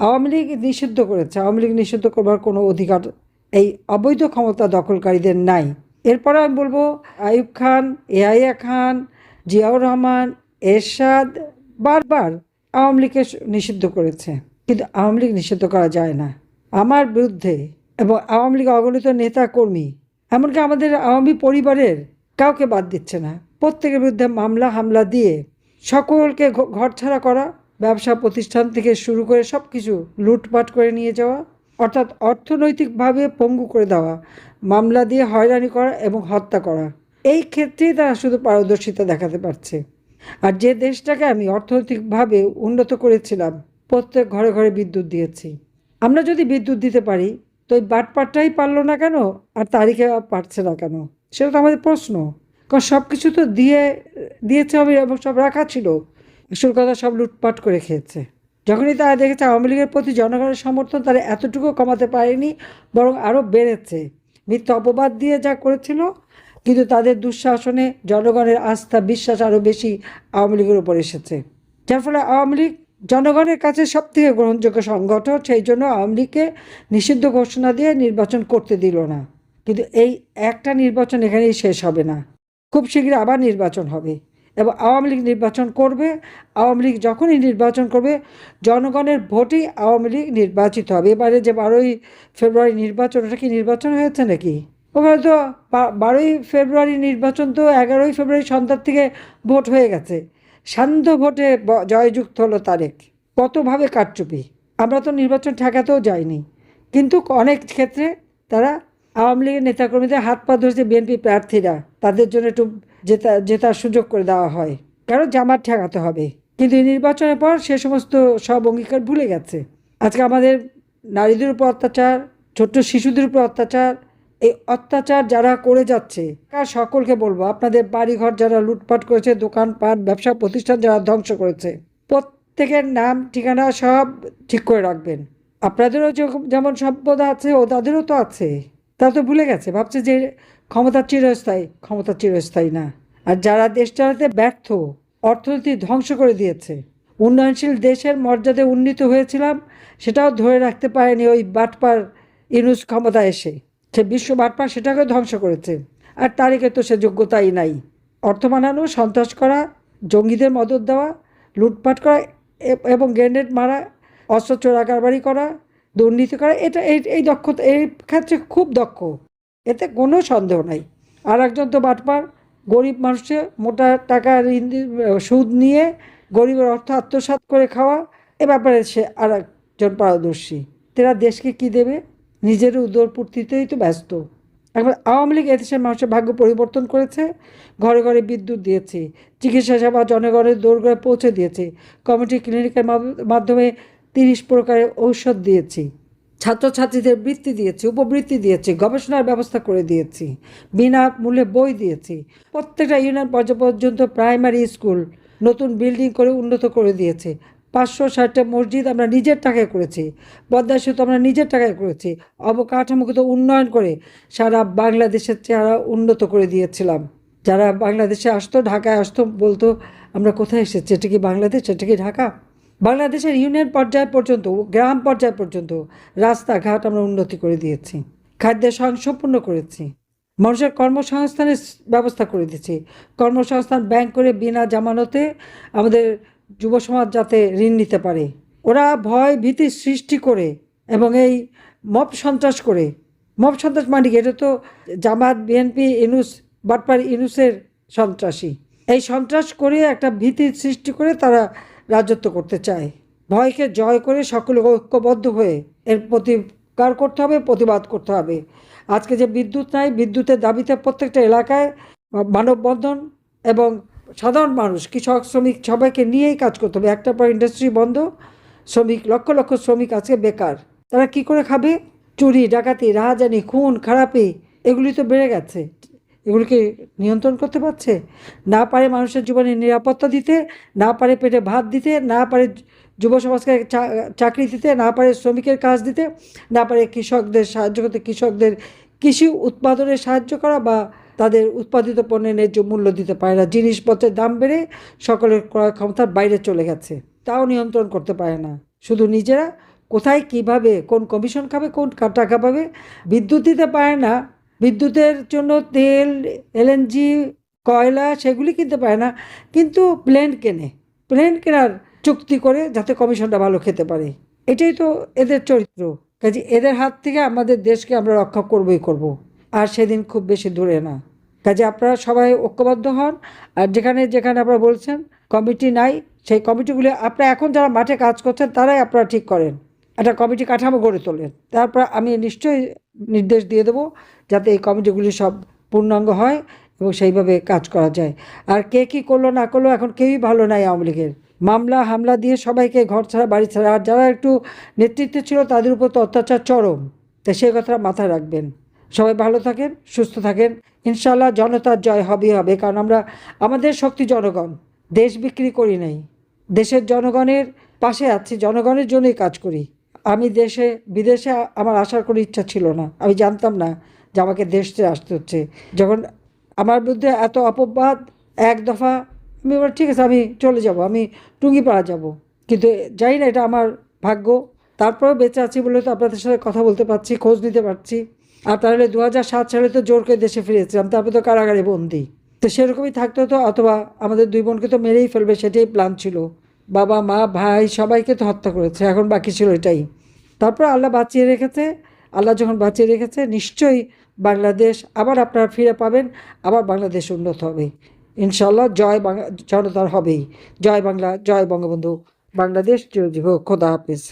আওয়ামী লীগ নিষিদ্ধ করেছে। আওয়ামী লীগ নিষিদ্ধ করবার কোনো অধিকার এই অবৈধ ক্ষমতা দখলকারীদের নাই। এরপরে আমি বলবো আইয়ুব খান, ইয়াহিয়া খান, জিয়াউর রহমান, এরশাদ বারবার আওয়ামী লীগকে নিষিদ্ধ করেছে, কিন্তু আওয়ামী লীগ নিষিদ্ধ করা যায় না। আমার বিরুদ্ধে এবং আওয়ামী লীগ অগণিত নেতা কর্মী, এমনকি আমাদের আওয়ামী পরিবারের কাউকে বাদ দিচ্ছে না, প্রত্যেকের বিরুদ্ধে মামলা হামলা দিয়ে সকলকে ঘরছাড়া করা, ব্যবসা প্রতিষ্ঠান থেকে শুরু করে সব কিছু লুটপাট করে নিয়ে যাওয়া, অর্থাৎ অর্থনৈতিকভাবে পঙ্গু করে দেওয়া, মামলা দিয়ে হয়রানি করা এবং হত্যা করা। এই ক্ষেত্রেই তারা শুধু পারদর্শিতা দেখাতে পারছে। আর যে দেশটাকে আমি অর্থনৈতিকভাবে উন্নত করেছিলাম, প্রত্যেক ঘরে ঘরে বিদ্যুৎ দিয়েছি। আমরা যদি বিদ্যুৎ দিতে পারি, তো ওই বাটপাটটাই পারলো না কেন, আর তারিখে পারছে না কেন? সেটা তো আমাদের প্রশ্ন। কারণ সব কিছু তো দিয়েছে হবে এবং সব রাখা ছিল, আসল কথা সব লুটপাট করে খেয়েছে। যখনই তারা দেখেছে আওয়ামী লীগের প্রতি জনগণের সমর্থন তারা এতটুকু কমাতে পারেনি, বরং আরও বেড়েছে। মিথ্যা অপবাদ দিয়ে যা করেছিল, কিন্তু তাদের দুঃশাসনে জনগণের আস্থা বিশ্বাস আরও বেশি আওয়ামী লীগের উপর এসেছে, যার ফলে আওয়ামী লীগ জনগণের কাছে সবথেকে গ্রহণযোগ্য সংগঠন। সেই জন্য আওয়ামী লীগকে নিষিদ্ধ ঘোষণা দিয়ে নির্বাচন করতে দিল না। কিন্তু এই একটা নির্বাচন এখানেই শেষ হবে না, খুব শীঘ্রই আবার নির্বাচন হবে এবং আওয়ামী লীগ নির্বাচন করবে। আওয়ামী লীগ যখনই নির্বাচন করবে, জনগণের ভোটেই আওয়ামী লীগ নির্বাচিত হবে। এবারে যে 12ই ফেব্রুয়ারি নির্বাচন, ওটা কি নির্বাচন হয়েছে নাকি? ওখানে তো 12ই ফেব্রুয়ারি নির্বাচন, তো 11ই ফেব্রুয়ারি সন্ধ্যার থেকে ভোট হয়ে গেছে। সান্ধ্য ভোটে জয়যুক্ত হলো তারেক। কতভাবে কারচুপি! আমরা তো নির্বাচন ঠেকাতেও যাইনি, কিন্তু অনেক ক্ষেত্রে তারা আওয়ামী লীগের নেতাকর্মীদের হাত পা ধরেছে। বিএনপি প্রার্থীরা, তাদের জন্য একটু জেতার সুযোগ করে দেওয়া হয়, কারণ জামাত ঠেকাতে হবে। কিন্তু এই নির্বাচনের পর সে সমস্ত সব অঙ্গীকার ভুলে গেছে। আজকে আমাদের নারীদের উপর অত্যাচার, ছোট্ট শিশুদের উপর অত্যাচার, এই অত্যাচার যারা করে যাচ্ছে, সকলকে বলবো, আপনাদের বাড়িঘর যারা লুটপাট করেছে, দোকানপাট ব্যবসা প্রতিষ্ঠান যারা ধ্বংস করেছে, প্রত্যেকের নাম ঠিকানা সব ঠিক করে রাখবেন। আপনাদেরও যেমন সম্পদ আছে, ও তাদেরও তো আছে। তা তো ভুলে গেছে, ভাবছে যে ক্ষমতা চিরস্থায়ী। ক্ষমতা চিরস্থায়ী না। আর যারা দেশ চালাতে ব্যর্থ, অর্থনীতি ধ্বংস করে দিয়েছে, উন্নয়নশীল দেশের মর্যাদায় উন্নীত হয়েছিলাম, সেটাও ধরে রাখতে পারেনি ওই বাটপার ইউনূস ক্ষমতা এসে। সে বিশ্ব বাটপার, সেটাকে ধ্বংস করেছে। আর তারিখে তো সে যোগ্যতাই নাই। অর্থ বানানো, সন্ত্রাস করা, জঙ্গিদের মদত দেওয়া, লুটপাট করা এবং গ্রেনেড মারা, অস্ত্র চোরা কারবারি করা, দুর্নীতি করা, এটা এই দক্ষতা, এই ক্ষেত্রে খুব দক্ষ, এতে কোনো সন্দেহ নাই। আর একজন তো বাটপার, গরিব মানুষের মোটা টাকা সুদ নিয়ে গরিবের অর্থ আত্মসাৎ করে খাওয়া, এ ব্যাপারে সে আর একজন পারদর্শী। তারা দেশকে কি দেবে? নিজের উদরপূর্তিতেই তো ব্যস্ত। একবার আওয়ামী লীগ এদেশের মানুষের ভাগ্য পরিবর্তন করেছে। ঘরে ঘরে বিদ্যুৎ দিয়েছে, চিকিৎসা সেবা জনগণের দোরগোড়ায় পৌঁছে দিয়েছে, কমিউনিটি ক্লিনিকের মাধ্যমে 30 প্রকারের ঔষধ দিয়েছি, ছাত্রছাত্রীদের বৃত্তি দিয়েছি, উপবৃত্তি দিয়েছি, গবেষণার ব্যবস্থা করে দিয়েছি, বিনামূল্যে বই দিয়েছি, প্রত্যেকটা ইউনিয়ন পর্যায় পর্যন্ত প্রাইমারি স্কুল নতুন বিল্ডিং করে উন্নত করে দিয়েছে। 560টা মসজিদ আমরা নিজের টাকায় করেছি, পদ্মা সেতু আমরা নিজের টাকায় করেছি, অবকাঠামোগত উন্নয়ন করে সারা বাংলাদেশের চেহারা উন্নত করে দিয়েছিলাম। যারা বাংলাদেশে আসতো, ঢাকায় আসতো, বলতো আমরা কোথায় এসেছি, এটা কি বাংলাদেশ, এটা কি ঢাকা? বাংলাদেশের ইউনিয়ন পর্যায় পর্যন্ত, গ্রাম পর্যায় পর্যন্ত রাস্তাঘাট আমরা উন্নতি করে দিয়েছি, খাদ্যের স্বয়ংসম্পূর্ণ করেছি, মানুষের কর্মসংস্থানের ব্যবস্থা করে দিয়েছি। কর্মসংস্থান ব্যাংক করে বিনা জামানতে আমাদের যুব সমাজ যাতে ঋণ নিতে পারে। ওরা ভয় ভীতি সৃষ্টি করে এবং এই মব সন্ত্রাস করে, মব সন্ত্রাস মানে এটা তো জামাত, বিএনপি, ইউনূস, বাটপার ইউনূসের সন্ত্রাসী। এই সন্ত্রাস করে একটা ভীতির সৃষ্টি করে তারা রাজত্ব করতে চায়। ভয়কে জয় করে সকলে ঐক্যবদ্ধ হয়ে এর প্রতিকার করতে হবে, প্রতিবাদ করতে হবে। আজকে যে বিদ্যুৎ নাই, বিদ্যুতের দাবিতে প্রত্যেকটা এলাকায় মানববন্ধন এবং সাধারণ মানুষ, কৃষক, শ্রমিক সবাইকে নিয়েই কাজ করতে হবে। একটা পর ইন্ডাস্ট্রি বন্ধ, শ্রমিক, লক্ষ লক্ষ শ্রমিক আজকে বেকার। তারা কি করে খাবে? চুরি, ডাকাতি, রাহাজানি, খুন খারাপি, এগুলি তো বেড়ে গেছে। এগুলিকে নিয়ন্ত্রণ করতে পারছে না? পারে মানুষের জীবনে নিরাপত্তা দিতে, না পারে পেটে ভাত দিতে, না পারে যুব সমাজকে চাকরি দিতে, না পারে শ্রমিকের কাজ দিতে, না পারে কৃষকদের সাহায্য করতে, কৃষকদের কৃষি উৎপাদনে সাহায্য করা বা তাদের উৎপাদিত পণ্যের ন্যায্য মূল্য দিতে পারে না। জিনিসপত্রের দাম বেড়ে সকলের ক্রয় ক্ষমতার বাইরে চলে গেছে, তাও নিয়ন্ত্রণ করতে পারে না। শুধু নিজেরা কোথায় কিভাবে কোন কমিশন খাবে, কোন টাকা পাবে। বিদ্যুৎ দিতে পারে না, বিদ্যুতের জন্য তেল, এলএনজি, কয়লা সেগুলি কিনতে পারে না, কিন্তু প্লেন কেনে, প্লেন কেনার চুক্তি করে যাতে কমিশনটা ভালো খেতে পারে। এটাই তো এদের চরিত্র। কাজে এদের হাত থেকে আমাদের দেশকে আমরা রক্ষা করবই করব, আর সেদিন খুব বেশি দূরে না। কাজে আপনারা সবাই ঐক্যবদ্ধ হন। আর যেখানে যেখানে আপনারা বলছেন কমিটি নাই, সেই কমিটিগুলি আপনারা এখন যারা মাঠে কাজ করছেন তারাই আপনারা ঠিক করেন, একটা কমিটি কাঠামো গড়ে তোলেন। তারপর আমি নিশ্চয়ই নির্দেশ দিয়ে দেবো যাতে এই কমিটিগুলি সব পূর্ণাঙ্গ হয় এবং সেইভাবে কাজ করা যায়। আর কে কী করলো না করলো এখন কেউই ভালো নাই আওয়ামী লীগের। মামলা হামলা দিয়ে সবাইকে ঘর ছাড়া বাড়ি ছাড়া, আর যারা একটু নেতৃত্বে ছিল তাদের উপর তো অত্যাচার চরম। তাই সেই কথা মাথায় রাখবেন। সবাই ভালো থাকেন, সুস্থ থাকেন। ইনশাল্লাহ জনতার জয় হবেই হবে, কারণ আমরা, আমাদের শক্তি জনগণ, দেশ বিক্রি করি নাই, দেশের জনগণের পাশে আছি, জনগণের জন্যই কাজ করি। আমি দেশে বিদেশে আমার আসার কোনো ইচ্ছা ছিল না, আমি জানতাম না যে আমাকে দেশ ছেড়ে আসতে হচ্ছে। যখন আমার বিরুদ্ধে এত অপবাদ, এক দফা আমি বলি ঠিক আছে আমি চলে যাব, আমি টুঙ্গিপাড়া যাব, কিন্তু জানি না এটা আমার ভাগ্য। তারপরেও বেঁচে আছি বলে তো আপনাদের সাথে কথা বলতে পারছি, খোঁজ নিতে পারছি। আর তাহলে 2007 সালে তো জোর করে দেশে ফিরেছিলাম, তারপরে তো কারাগারে বন্দি। তো সেরকমই থাকতে হতো, অথবা আমাদের দুই বোনকে তো মেরেই ফেলবে সেটাই প্ল্যান ছিল। বাবা মা ভাই সবাইকে তো হত্যা করেছে, এখন বাকি ছিল এটাই। তারপর আল্লাহ বাঁচিয়ে রেখেছে। আল্লাহ যখন বাঁচিয়ে রেখেছে নিশ্চয়ই বাংলাদেশ আবার আপনারা ফিরে পাবেন, আবার বাংলাদেশ উন্নত হবে ইনশাল্লাহ। জয় জনতার হবেই। জয় বাংলা, জয় বঙ্গবন্ধু। বাংলাদেশ চিরজীবী হোক। খোদা হাফিজ।